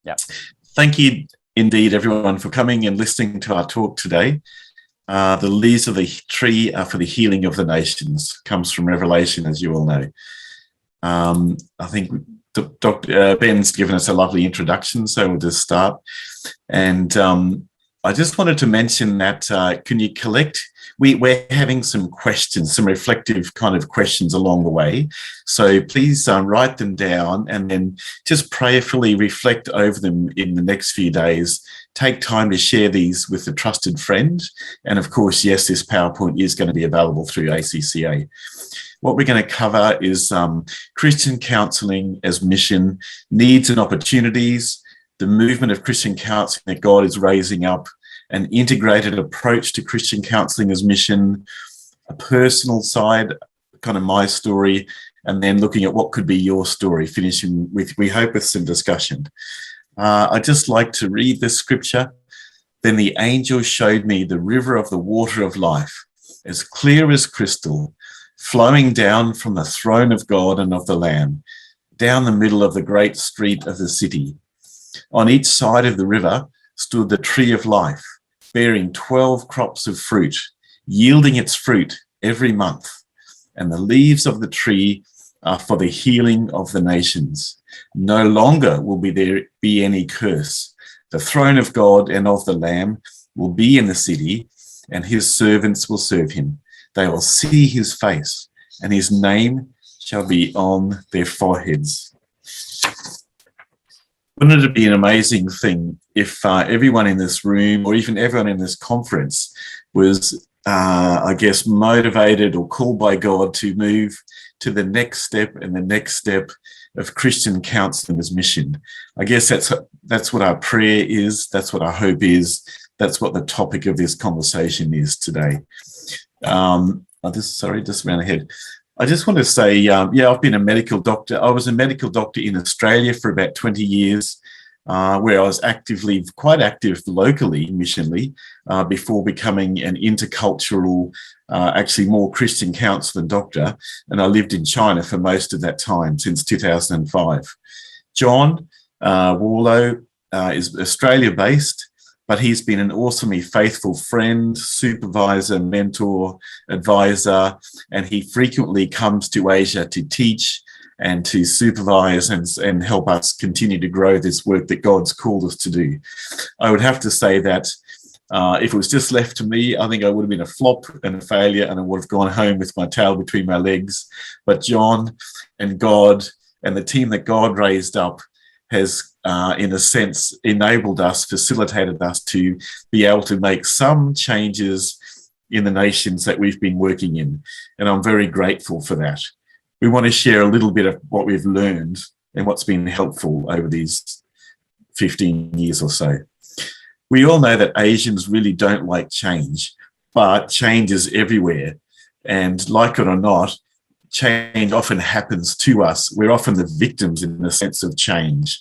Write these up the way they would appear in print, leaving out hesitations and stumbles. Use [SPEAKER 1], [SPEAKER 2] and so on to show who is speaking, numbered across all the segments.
[SPEAKER 1] Yeah.
[SPEAKER 2] Thank you indeed, everyone, for coming and listening to our talk today. The leaves of the tree are for the healing of the nations, comes from Revelation, as you all know. I think Dr. Ben's given us a lovely introduction, so we'll just start. And I just wanted to mention that can you collect, we're having some questions, some reflective kind of questions along the way. So please write them down and then just prayerfully reflect over them in the next few days. Take time to share these with a trusted friend. And of course, yes, this PowerPoint is going to be available through ACCA. What we're going to cover is Christian counselling as mission, needs and opportunities, the movement of Christian counselling that God is raising up, an integrated approach to Christian counselling as mission, a personal side, kind of my story, and then looking at what could be your story, finishing with, we hope, with some discussion. I'd just like to read this scripture. Then the angel showed me the river of the water of life, as clear as crystal, flowing down from the throne of God and of the Lamb, down the middle of the great street of the city. On each side of the river stood the tree of life, bearing 12 crops of fruit, yielding its fruit every month. And the leaves of the tree are for the healing of the nations. No longer will there be any curse. The throne of God and of the Lamb will be in the city, and his servants will serve him. They will see his face, and his name shall be on their foreheads. Wouldn't it be an amazing thing if everyone in this room, or even everyone in this conference, was, I guess, motivated or called by God to move to the next step and the next step of Christian counselling as mission? I guess that's what our prayer is. That's what our hope is. That's what the topic of this conversation is today. Just ran ahead. I just want to say, I've been a medical doctor. I was a medical doctor in Australia for about 20 years, where I was quite active locally, missionally, before becoming an intercultural, actually more Christian counsellor doctor. And I lived in China for most of that time, since 2005. John Warlow is Australia-based, but he's been an awesomely faithful friend, supervisor, mentor, advisor, and he frequently comes to Asia to teach and to supervise and help us continue to grow this work that God's called us to do. I would have to say that if it was just left to me, I think I would have been a flop and a failure, and I would have gone home with my tail between my legs. But John and God and the team that God raised up has, in a sense, enabled us, facilitated us to be able to make some changes in the nations that we've been working in. And I'm very grateful for that. We want to share a little bit of what we've learned and what's been helpful over these 15 years or so. We all know that Asians really don't like change, but change is everywhere. And like it or not, change often happens to us. We're often the victims in the sense of change.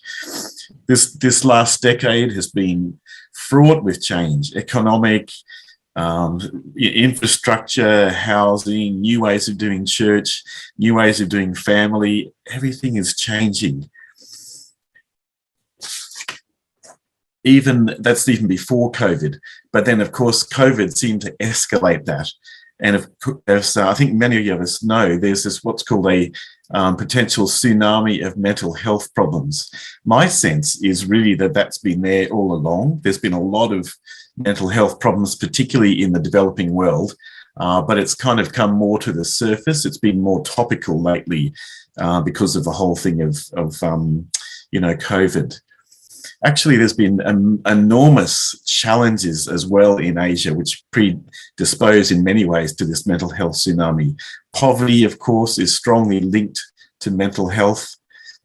[SPEAKER 2] This last decade has been fraught with change, economic, infrastructure, housing, new ways of doing church, new ways of doing family. Everything is changing. That's even before COVID. But then, of course, COVID seemed to escalate that. And as I think many of us know, there's this what's called a potential tsunami of mental health problems. My sense is really that that's been there all along. There's been a lot of mental health problems, particularly in the developing world, but it's kind of come more to the surface. It's been more topical lately because of the whole thing of COVID. Actually, there's been enormous challenges as well in Asia, which predispose in many ways to this mental health tsunami. Poverty, of course, is strongly linked to mental health.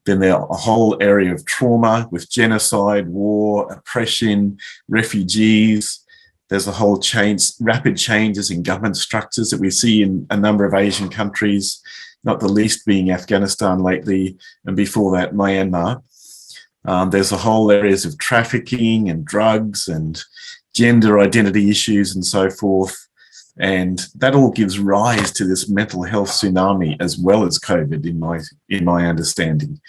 [SPEAKER 2] Then there's a whole area of trauma with genocide, war, oppression, refugees. There's a whole rapid changes in government structures that we see in a number of Asian countries, not the least being Afghanistan lately, and before that, Myanmar. There's a whole areas of trafficking and drugs and gender identity issues and so forth. And that all gives rise to this mental health tsunami as well as COVID in my understanding.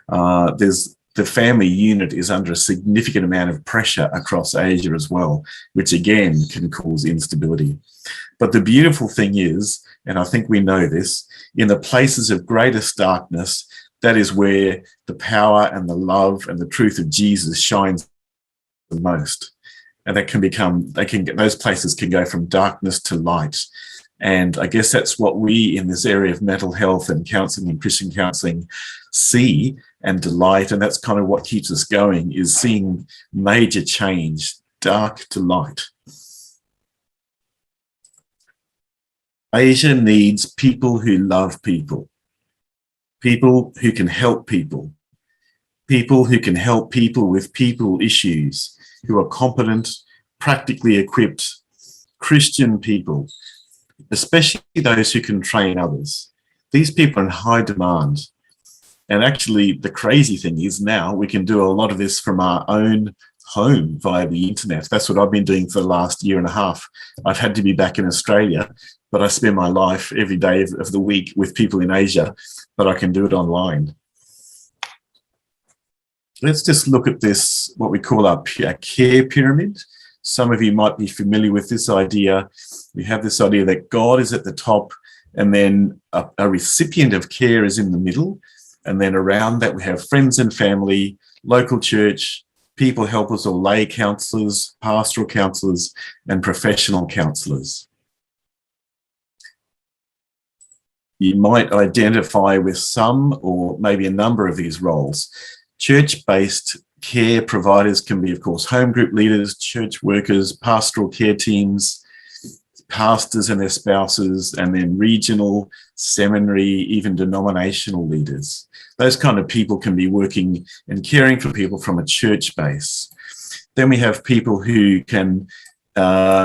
[SPEAKER 2] There's the family unit is under a significant amount of pressure across Asia as well, which again can cause instability. But the beautiful thing is, and I think we know this, in the places of greatest darkness, that is where the power and the love and the truth of Jesus shines the most. And that can become, those places can go from darkness to light. And I guess that's what we in this area of mental health and counselling and Christian counselling see and delight. And that's kind of what keeps us going, is seeing major change, dark to light. Asia needs people who love people, people who can help people, people who can help people with people issues, who are competent, practically equipped, Christian people, especially those who can train others. These people are in high demand. And actually, the crazy thing is now we can do a lot of this from our own home via the internet. That's what I've been doing for the last year and a half. I've had to be back in Australia, but I spend my life every day of the week with people in Asia, but I can do it online. Let's just look at this, what we call our care pyramid. Some of you might be familiar with this idea. We have this idea that God is at the top, and then a recipient of care is in the middle. And then around that, we have friends and family, local church, people helpers or lay counsellors, pastoral counsellors, and professional counsellors. You might identify with some or maybe a number of these roles. Church-based care providers can be, of course, home group leaders, church workers, pastoral care teams, pastors and their spouses, and then regional, seminary, even denominational leaders. Those kind of people can be working and caring for people from a church base. Then we have people who can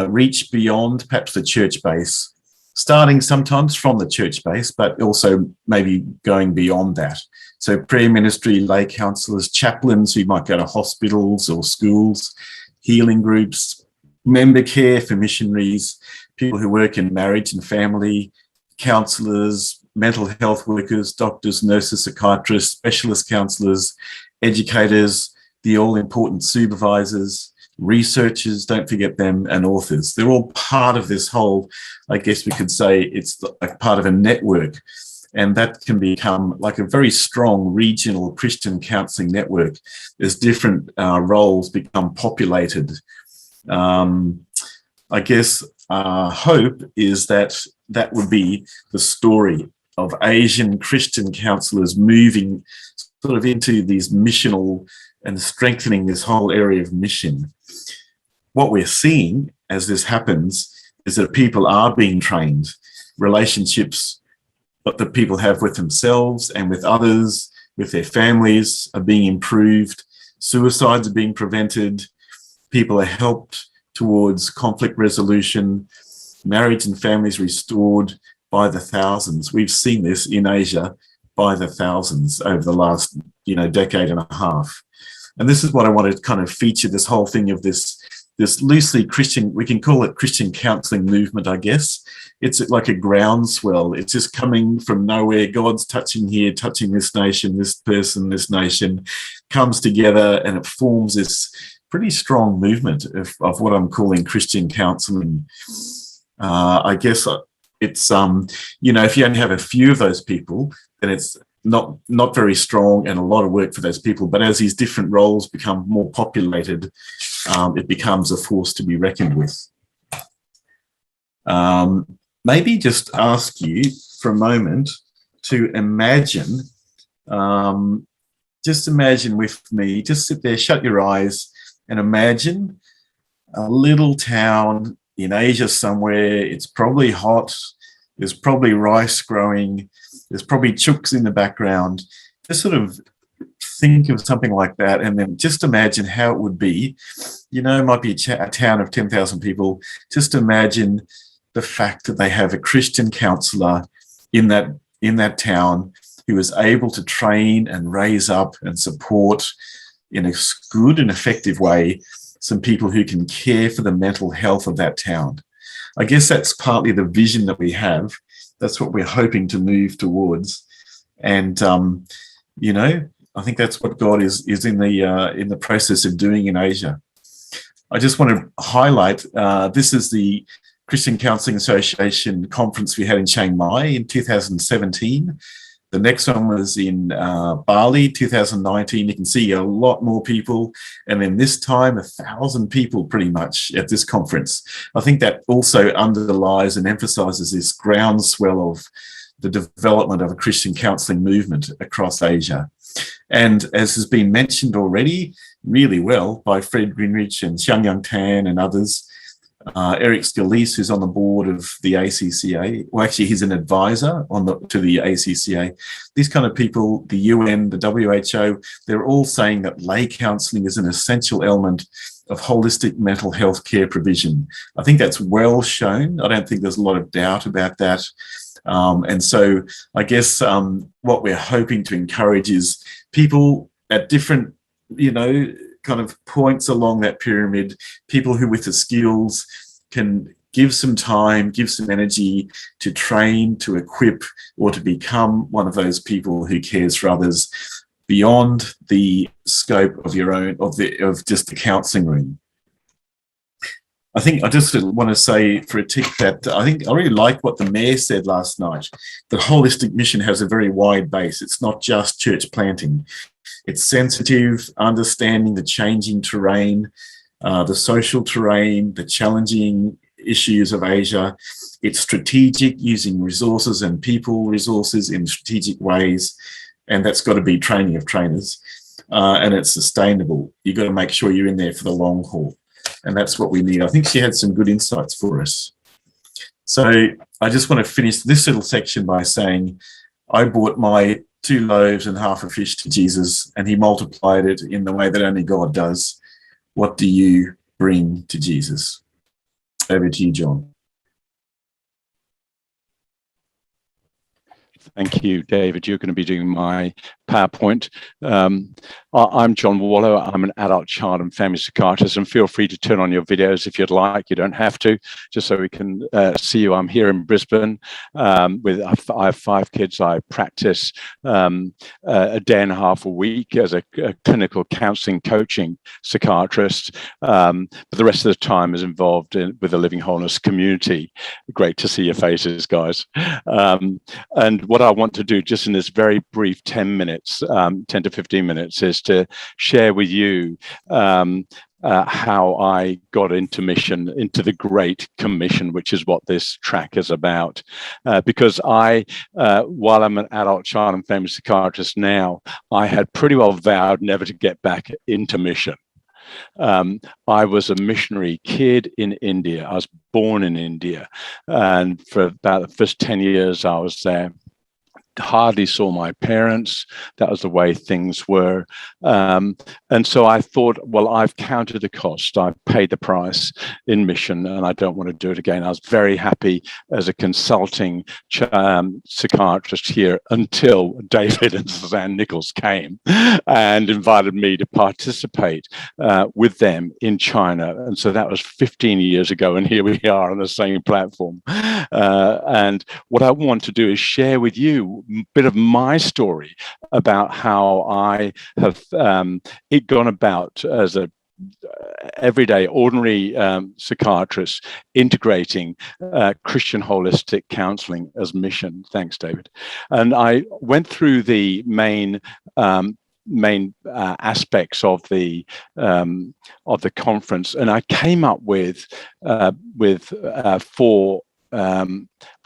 [SPEAKER 2] reach beyond perhaps the church base, starting sometimes from the church base, but also maybe going beyond that. So prayer ministry, lay counsellors, chaplains who might go to hospitals or schools, healing groups, member care for missionaries, people who work in marriage and family, counsellors, mental health workers, doctors, nurses, psychiatrists, specialist counsellors, educators, the all-important supervisors, researchers, don't forget them, and authors. They're all part of this whole, I guess we could say it's like part of a network. And that can become like a very strong regional Christian counselling network as different roles become populated. I guess hope is that that would be the story of Asian Christian counsellors moving sort of into these missional and strengthening this whole area of mission. What we're seeing as this happens is that people are being trained, relationships that people have with themselves and with others, with their families are being improved, suicides are being prevented, people are helped towards conflict resolution, marriage and families restored by the thousands. We've seen this in Asia by the thousands over the last, decade and a half. And this is what I want to kind of feature, this whole thing of this loosely Christian, we can call it Christian counselling movement, I guess. It's like a groundswell. It's just coming from nowhere. God's touching here, touching this nation, this person, this nation, comes together, and it forms this pretty strong movement of what I'm calling Christian counselling. I guess it's, if you only have a few of those people, then it's not very strong and a lot of work for those people. But as these different roles become more populated, it becomes a force to be reckoned with. Maybe just ask you for a moment to imagine, just imagine with me, just sit there, shut your eyes and imagine a little town in Asia somewhere. It's probably hot. There's probably rice growing. There's probably chooks in the background. Just sort of think of something like that, and then just imagine how it would be. It might be a town of 10,000 people. Just imagine the fact that they have a Christian counsellor in that town who is able to train and raise up and support in a good and effective way some people who can care for the mental health of that town. I guess that's partly the vision that we have. That's what we're hoping to move towards. And, I think that's what God is in the process of doing in Asia. I just want to highlight, this is the Christian Counseling Association conference we had in Chiang Mai in 2017. The next one was in Bali, 2019. You can see a lot more people. And then this time, 1,000 people pretty much at this conference. I think that also underlies and emphasizes this groundswell of the development of a Christian counseling movement across Asia. And as has been mentioned already, really well by Fred Greenridge and Xiang Yang Tan and others, Eric Scalise, who's on the board of the ACCA, well, actually, he's an advisor to the ACCA. These kind of people, the UN, the WHO, they're all saying that lay counselling is an essential element of holistic mental health care provision. I think that's well shown. I don't think there's a lot of doubt about that. And so I guess what we're hoping to encourage is people at different, kind of points along that pyramid, people who with the skills can give some time, give some energy to train, to equip, or to become one of those people who cares for others beyond the scope of your own, of just the counselling room. I think I just want to say for a tick that I really like what the mayor said last night, that holistic mission has a very wide base. It's not just church planting. It's sensitive, understanding the changing terrain, the social terrain, the challenging issues of Asia. It's strategic, using resources and people resources in strategic ways, and that's got to be training of trainers. And it's sustainable. You've got to make sure you're in there for the long haul, and that's what we need. I think she had some good insights for us. So I just want to finish this little section by saying I bought my 2 loaves and half a fish to Jesus, and he multiplied it in the way that only God does. What do you bring to Jesus? Over to you, John.
[SPEAKER 1] Thank you, David. You're going to be doing my PowerPoint. I'm John Warlow. I'm an adult child and family psychiatrist, and feel free to turn on your videos if you'd like. You don't have to, just so we can see you. I'm here in Brisbane. I have 5 kids. I practice a day and a half a week as a clinical counselling coaching psychiatrist, but the rest of the time is involved with the Living Wholeness community. Great to see your faces, guys. And what I want to do just in this very brief 10 minutes, 10 to 15 minutes, is to share with you how I got into the Great Commission, which is what this track is about. Because while I'm an adult child and family psychiatrist now, I had pretty well vowed never to get back into mission. I was a missionary kid in India. I was born in India, and for about the first 10 years I was there. Hardly saw my parents. That was the way things were. And so I thought, well, I've counted the cost. I've paid the price in mission, and I don't want to do it again. I was very happy as a consulting psychiatrist here until David and Suzanne Nikles came and invited me to participate with them in China. And so that was 15 years ago, and here we are on the same platform. And what I want to do is share with you bit of my story about how I have gone about as a everyday, ordinary psychiatrist integrating Christian holistic counseling as mission. Thanks, David. And I went through the main aspects of the conference, and I came up with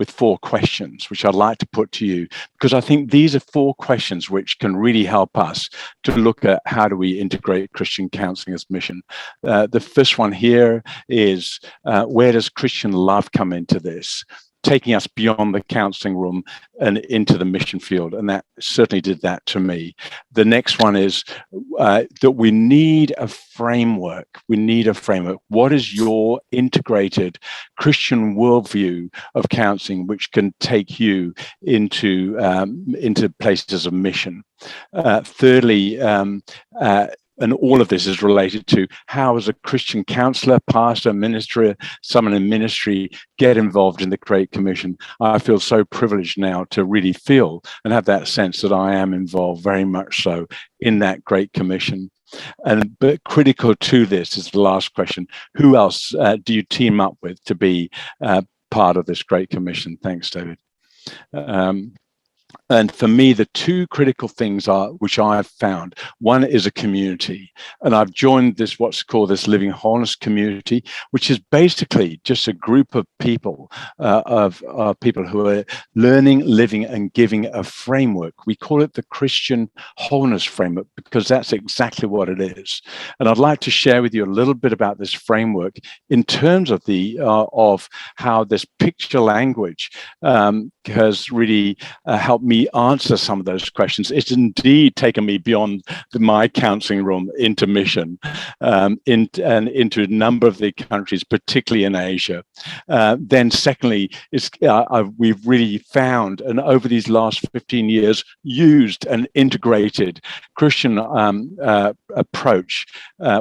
[SPEAKER 1] 4 questions, which I'd like to put to you, because I think these are 4 questions which can really help us to look at how do we integrate Christian counseling as mission. The first one here is, where does Christian love come into this? Taking us beyond the counseling room and into the mission field. And that certainly did that to me. The next one is that we need a framework. We need a framework. What is your integrated Christian worldview of counseling, which can take you into places of mission? Thirdly, and all of this is related to how, as a Christian counselor, pastor, minister, someone in ministry, get involved in the Great Commission. I feel so privileged now to really feel and have that sense that I am involved very much so in that Great Commission. But critical to this is the last question: who else do you team up with to be part of this Great Commission? Thanks, David. And for me, the two critical things are, which I've found, one is a community. And I've joined this, what's called this Living Wholeness community, which is basically just a group of people, people who are learning, living, and giving a framework. We call it the Christian Wholeness Framework because that's exactly what it is. And I'd like to share with you a little bit about this framework in terms of of how this picture language has really helped me answer some of those questions. It's indeed taken me beyond my counseling room into mission, and into a number of the countries, particularly in Asia. Then secondly, we've really found, and over these last 15 years, used an integrated Christian approach,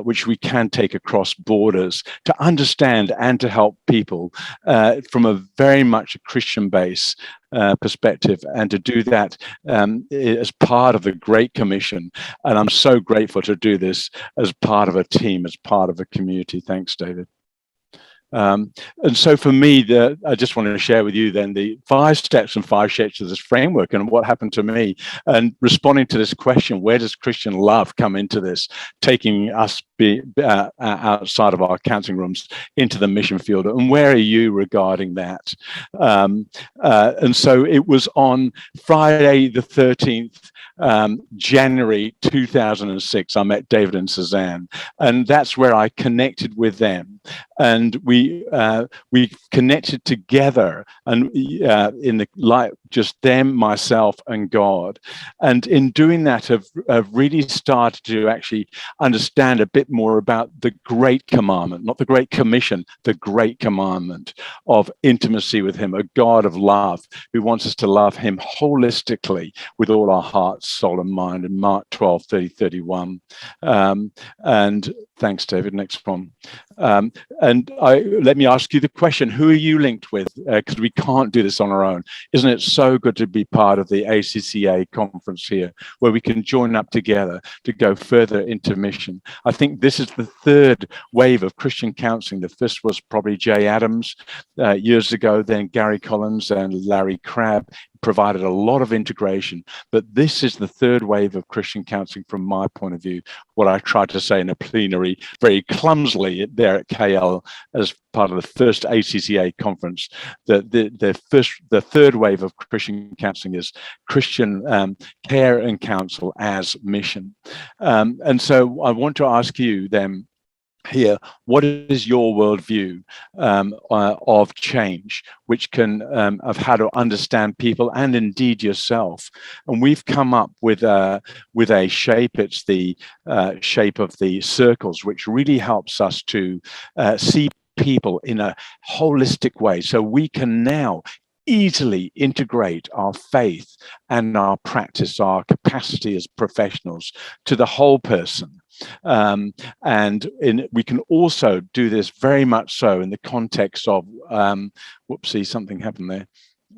[SPEAKER 1] which we can take across borders to understand and to help people from a very much a Christian base perspective, and to do that as part of the Great Commission. And I'm so grateful to do this as part of a team, as part of a community. Thanks, David. And so for me, I just wanted to share with you then the 5 steps and 5 shapes of this framework and what happened to me, and responding to this question: where does Christian love come into this, taking us outside of our counseling rooms into the mission field, and where are you regarding that? And so it was on Friday the 13th, January 2006, I met David and Suzanne, and that's where I connected with them. And we connected together, and in the light, just them, myself, and God. And in doing that, have really started to actually understand a bit more about the Great Commandment, not the Great Commission, the Great Commandment of intimacy with Him, a God of love who wants us to love Him holistically with all our heart, soul, and mind. In Mark 12, 30, 31. And thanks, David. Next one. And let me ask you the question: who are you linked with? Because we can't do this on our own. Isn't it so good to be part of the ACCA conference here, where we can join up together to go further into mission? I think this is the third wave of Christian counseling. The first was probably Jay Adams years ago, then Gary Collins and Larry Crabb provided a lot of integration. But this is the third wave of Christian counseling from my point of view, what I tried to say in a plenary very clumsily there at KL as part of the first ACCA conference. The third wave of Christian counseling is Christian care and counsel as mission. And so I want to ask you then, here, what is your worldview of change, which can of how to understand people and indeed yourself? And we've come up with a shape. It's the shape of the circles, which really helps us to see people in a holistic way, so we can now easily integrate our faith and our practice, our capacity as professionals, to the whole person. And we can also do this very much so in the context of, whoopsie, something happened there.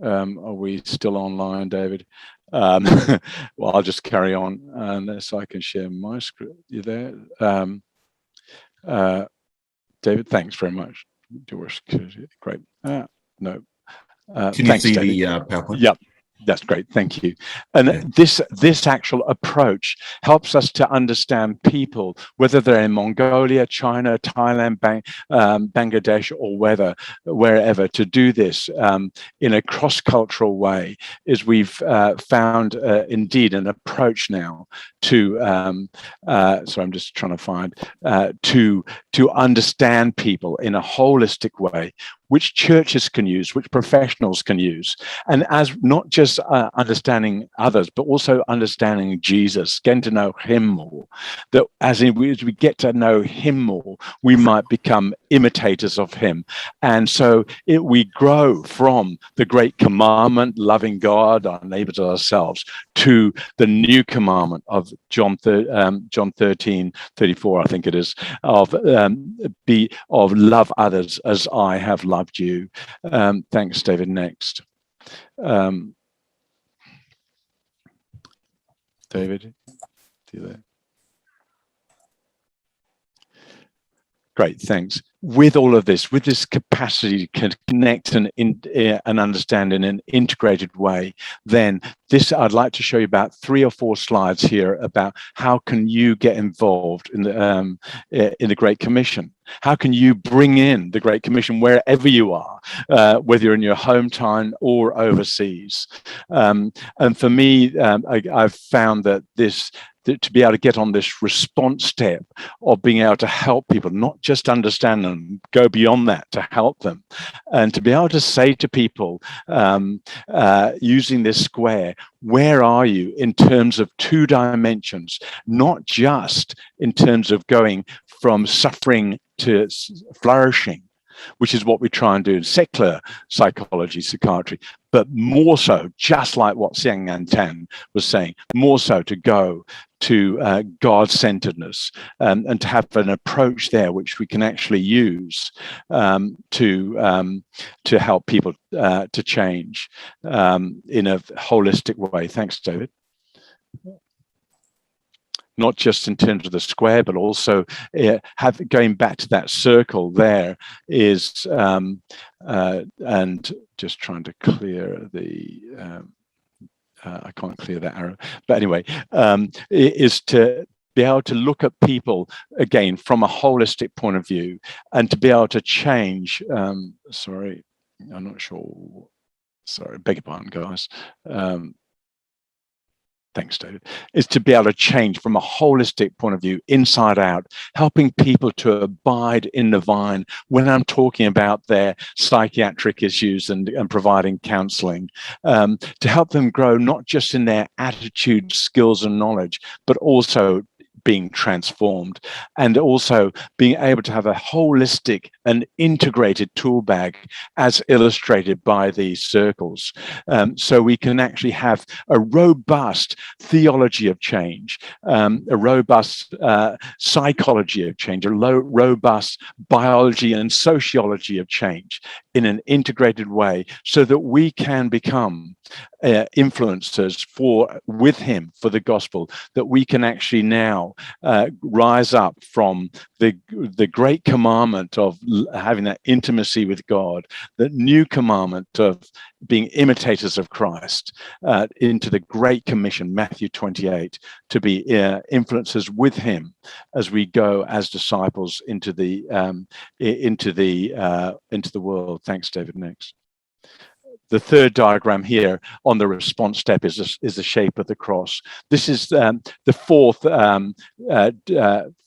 [SPEAKER 1] Are we still online, David? Well, I'll just carry on unless I can share my screen. You there? David, thanks very much. Great. No.
[SPEAKER 2] Can
[SPEAKER 1] thanks,
[SPEAKER 2] you see
[SPEAKER 1] David.
[SPEAKER 2] the PowerPoint?
[SPEAKER 1] Yep. That's great. Thank you. And this actual approach helps us to understand people, whether they're in Mongolia, China, Thailand, Bangladesh, or wherever, to do this in a cross-cultural way. Is we've found indeed an approach now to so I'm just trying to find to understand people in a holistic way, which churches can use, which professionals can use. And as not just understanding others, but also understanding Jesus, getting to know him more, that as we get to know him more, we might become imitators of him. And so we grow from the great commandment, loving God, our neighbors, ourselves, to the new commandment of John 13:34, I think it is, of love others as I have loved you. Thanks, David. Next. David, do that. Great, thanks. With all of this, with this capacity to connect and understand in an integrated way, then I'd like to show you about 3 or 4 slides here about how can you get involved in the Great Commission. How can you bring in the Great Commission wherever you are, whether you're in your hometown or overseas? And for me, I've found that to be able to get on this response step of being able to help people, not just understand them, go beyond that to help them, and to be able to say to people, using this square, where are you in terms of 2 dimensions, not just in terms of going from suffering to flourishing, which is what we try and do in secular psychology, psychiatry, but more so, just like what Siang Tan was saying, more so to go to God-centeredness, and to have an approach there which we can actually use to help people to change in a holistic way. Thanks, David. Not just in terms of the square, but also going back to that circle there is, and just trying to clear the, I can't clear that arrow, but anyway, is to be able to look at people again from a holistic point of view, and to be able to change, sorry, I'm not sure, sorry, beg your pardon, guys. Thanks, David, is to be able to change from a holistic point of view, inside out, helping people to abide in the vine when I'm talking about their psychiatric issues and providing counseling, to help them grow not just in their attitude, skills and knowledge, but also being transformed, and also being able to have a holistic and integrated tool bag as illustrated by these circles. So we can actually have a robust theology of change, a robust psychology of change, a robust biology and sociology of change in an integrated way, so that we can become influencers with him for the gospel, that we can actually now rise up from the great commandment of having that intimacy with God, the new commandment of being imitators of Christ, into the Great Commission, Matthew 28, to be influencers with him as we go as disciples into the world. Thanks, David. Next. The third diagram here on the response step is the shape of the cross. This is the fourth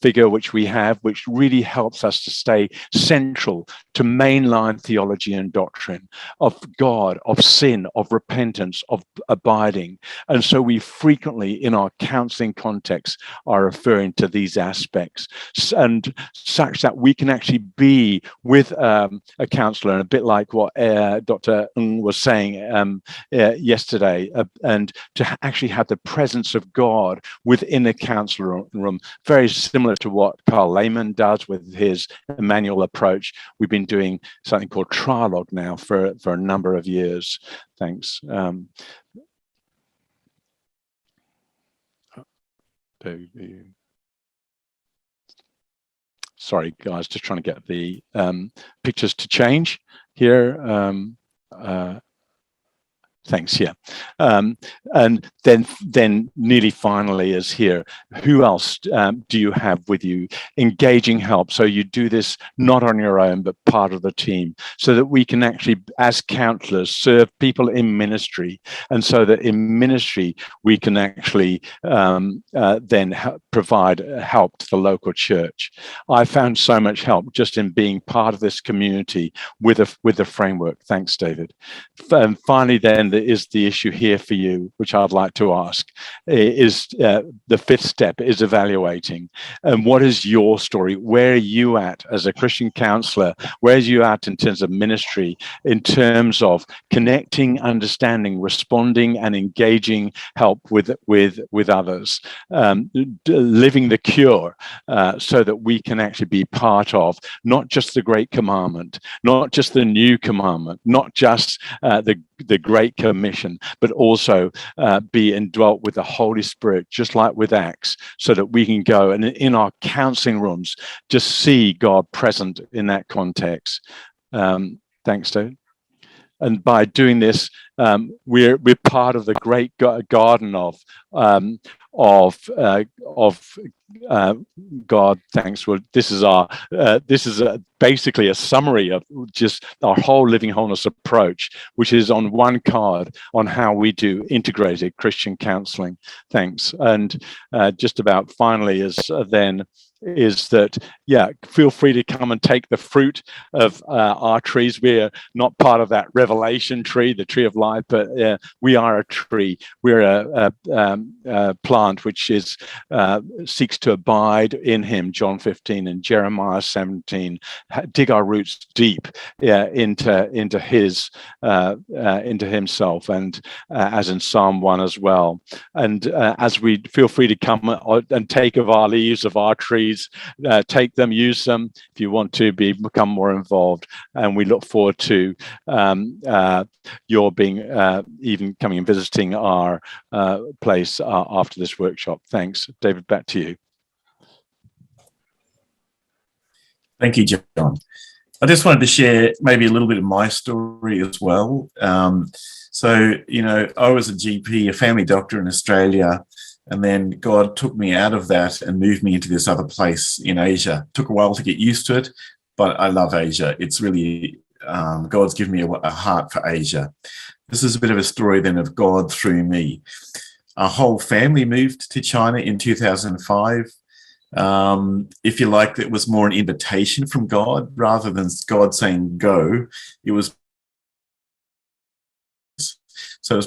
[SPEAKER 1] figure which we have, which really helps us to stay central to mainline theology and doctrine of God, of sin, of repentance, of abiding. And so we frequently, in our counseling context, are referring to these aspects, and such that we can actually be with a counselor, and a bit like what Dr. Ng was saying yesterday, and to actually have the presence of God within a counselor room, very similar to what Carl Lehman does with his Emmanuel approach. We've been doing something called trialogue now for a number of years. Thanks. Sorry, guys, just trying to get the pictures to change here. Thanks. Yeah, and then nearly finally is here. Who else do you have with you? Engaging help. So you do this not on your own, but part of the team, so that we can actually, as counselors, serve people in ministry, and so that in ministry we can actually then provide help to the local church. I found so much help just in being part of this community with a framework. Thanks, David. And finally, then, there is the issue here for you, which I'd like to ask, is the fifth step is evaluating. And what is your story? Where are you at as a Christian counselor? Where are you at in terms of ministry, in terms of connecting, understanding, responding, and engaging help with others, living the cure, so that we can actually be part of not just the Great Commandment, not just the New Commandment, not just the Great Commission, but also be indwelt with the Holy Spirit, just like with Acts, so that we can go and in our counseling rooms just see God present in that context. Thanks, Dave. And by doing this, we're part of the great garden of God. Thanks. Well, this is basically a summary of just our whole living wholeness approach, which is on one card on how we do integrated Christian counseling. Thanks. And just about finally is that, yeah, feel free to come and take the fruit of our trees. We're not part of that revelation tree, the tree of life, but we are a tree. We're a plant which is seeks to abide in him, John 15 and Jeremiah 17, dig our roots deep into himself, and as in Psalm 1 as well. And as we feel free to come and take of our leaves of our trees, take them, use them if you want to become more involved. And we look forward to your being even coming and visiting our place after this workshop. Thanks. David, back to you.
[SPEAKER 2] Thank you, John. I just wanted to share maybe a little bit of my story as well. So, I was a GP, a family doctor in Australia, and then God took me out of that and moved me into this other place in Asia. It took a while to get used to it, but I love Asia. It's really, God's given me a heart for Asia. This is a bit of a story then of God through me. Our whole family moved to China in 2005. If you like, it was more an invitation from God rather than God saying go. It was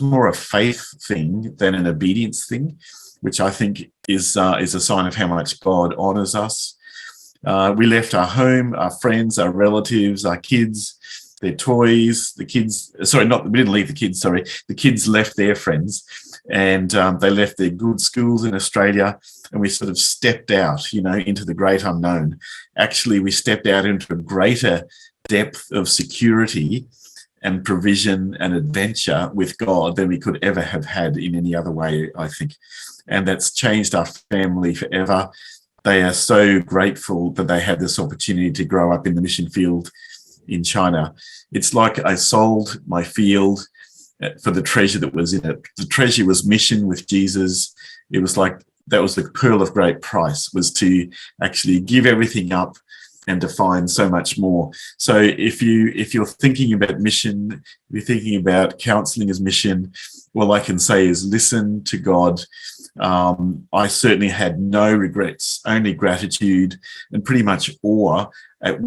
[SPEAKER 2] more a faith thing than an obedience thing, which I think is a sign of how much God honors us. We left our home, our friends, our relatives, our kids, their toys. We didn't leave the kids. The kids left their friends, and they left their good schools in Australia, and we sort of stepped out, into the great unknown. Actually, we stepped out into a greater depth of security and provision and adventure with God than we could ever have had in any other way, I think. And that's changed our family forever. They are so grateful that they had this opportunity to grow up in the mission field in China. It's like I sold my field for the treasure that was in it. The treasure was mission with Jesus. It was like that was the pearl of great price, was to actually give everything up and to find so much more. So if you're thinking about mission, if you're thinking about counseling as mission, all I can say is listen to God. I certainly had no regrets, only gratitude and pretty much awe at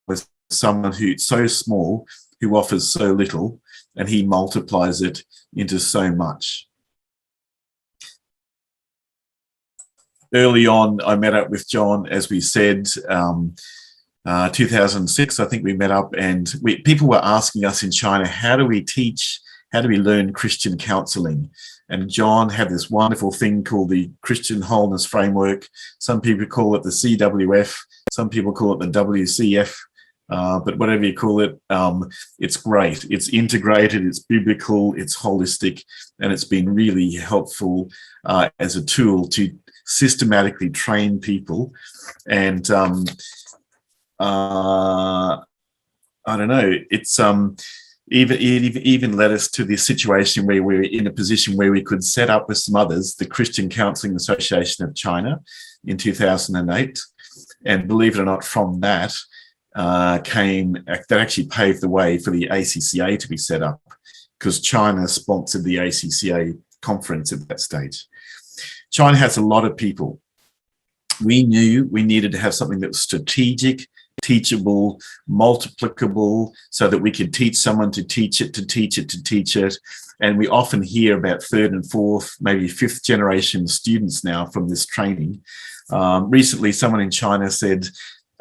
[SPEAKER 2] with someone who's so small, who offers so little, and he multiplies it into so much. Early on, I met up with John, as we said, 2006, I think we met up, and people were asking us in China, how do we learn Christian counseling? And John had this wonderful thing called the Christian Wholeness Framework. Some people call it the CWF, some people call it the WCF, but whatever you call it, it's great. It's integrated, it's biblical, it's holistic, and it's been really helpful as a tool to systematically train people. And I don't know, it's even led us to the situation where we're in a position where we could set up with some others the Christian Counselling Association of China in 2008. And believe it or not, from that that actually paved the way for the ACCA to be set up, because China sponsored the ACCA conference at that stage. China has a lot of people. We knew we needed to have something that was strategic, teachable, multiplicable, so that we could teach someone to teach it, to teach it, to teach it. And we often hear about third and fourth, maybe fifth generation students now from this training. Recently, someone in China said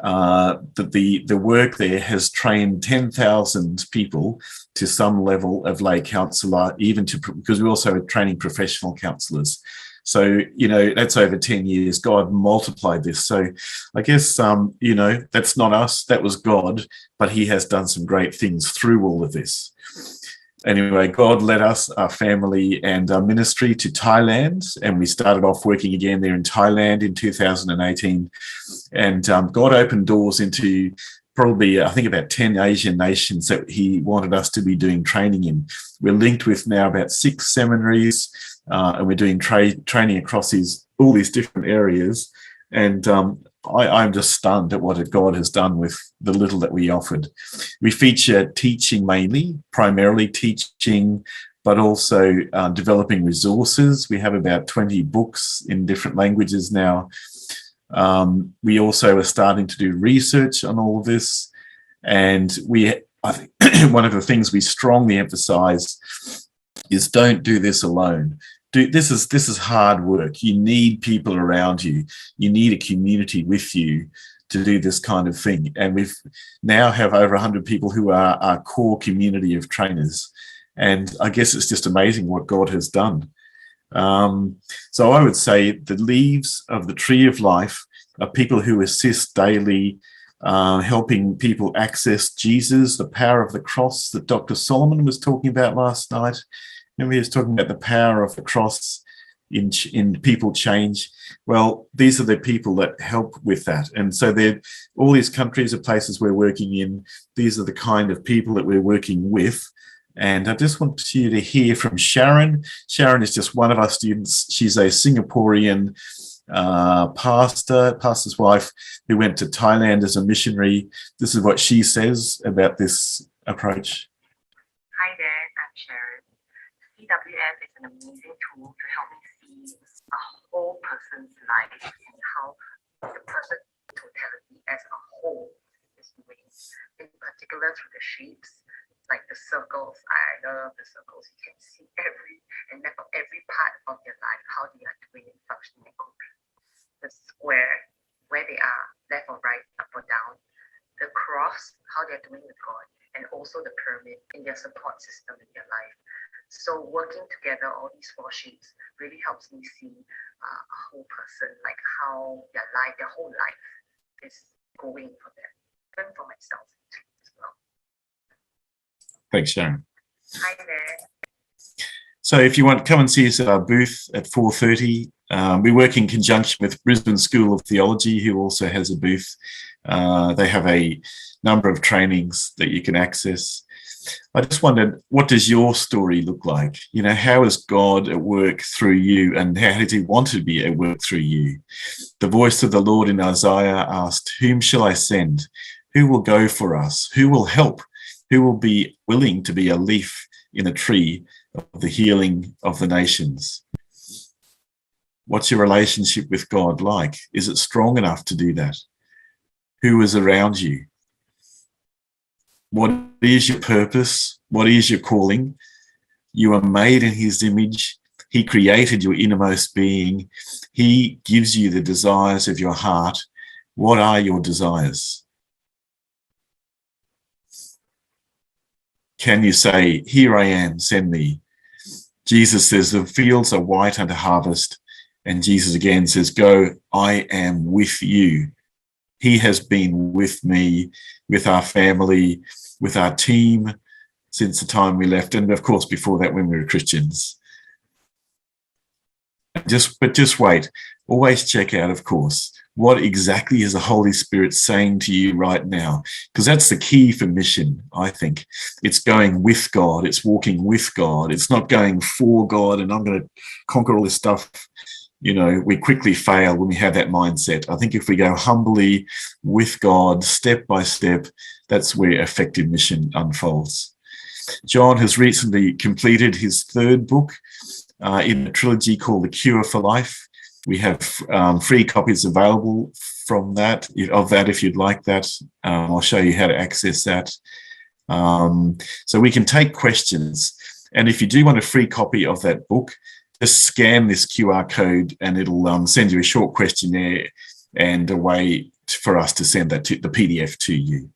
[SPEAKER 2] that the work there has trained 10,000 people to some level of lay counsellor, because we also are training professional counsellors. So, that's over 10 years. God multiplied this. So I guess, that's not us. That was God, but he has done some great things through all of this. Anyway, God led us, our family and our ministry, to Thailand, and we started off working again there in Thailand in 2018. And God opened doors into probably, I think, about 10 Asian nations that he wanted us to be doing training in. We're linked with now about 6 seminaries, and we're doing training across all these different areas. And I'm just stunned at what God has done with the little that we offered. We feature teaching mainly, primarily teaching, but also developing resources. We have about 20 books in different languages now. We also are starting to do research on all of this. And I think one of the things we strongly emphasize is don't do this alone. This is hard work. You need people around you. You need a community with you to do this kind of thing. And we've now have over 100 people who are our core community of trainers. And I guess it's just amazing what God has done. So I would say the leaves of the tree of life are people who assist daily, helping people access Jesus, the power of the cross that Dr. Solomon was talking about last night. And he was talking about the power of the cross in people change. Well, these are the people that help with that. And so all these countries are places we're working in. These are the kind of people that we're working with. And I just want you to hear from Sharon. Sharon is just one of our students. She's a Singaporean pastor's wife who went to Thailand as a missionary. This is what she says about this approach.
[SPEAKER 3] Hi there, I'm Sharon. CWF is an amazing tool to help me see a whole person's life and how the person's totality as a whole is doing. In particular, through the shapes, like the circles. I love the circles. You can see every part of their life, how they are doing and functioning and coping. The square, where they are, left or right, up or down. The cross, how they're doing with God, and also the pyramid in their support system in their life. So working together, all these 4 shapes really helps me see a whole person, like how their whole life is going for them, and for myself as well.
[SPEAKER 2] Thanks, Sharon.
[SPEAKER 3] Hi there.
[SPEAKER 2] So if you want, come and see us at our booth at 4:30. We work in conjunction with Brisbane School of Theology, who also has a booth. They have a number of trainings that you can access. I just wondered, what does your story look like? How is God at work through you, and how does he want to be at work through you? The voice of the Lord in Isaiah asked, "Whom shall I send? Who will go for us? Who will help? Who will be willing to be a leaf in a tree of the healing of the nations?" What's your relationship with God like? Is it strong enough to do that? Who is around you? What is your purpose? What is your calling? You are made in his image. He created your innermost being. He gives you the desires of your heart. What are your desires? Can you say, "Here I am, send me"? Jesus says the fields are white unto harvest. And Jesus again says, "Go, I am with you." He has been with me, with our family, with our team since the time we left. And of course, before that, when we were Christians. But just wait. Always check out, of course, what exactly is the Holy Spirit saying to you right now? Because that's the key for mission, I think. It's going with God. It's walking with God. It's not going for God and I'm going to conquer all this stuff. You know, we quickly fail when we have that mindset. I think if we go humbly with God, step by step, that's where effective mission unfolds. John has recently completed his third book in a trilogy called The Cure for Life. We have free copies available from that, if you'd like that. I'll show you how to access that. So we can take questions. And if you do want a free copy of that book, just scan this QR code and it'll send you a short questionnaire and a way for us to send that to the PDF to you.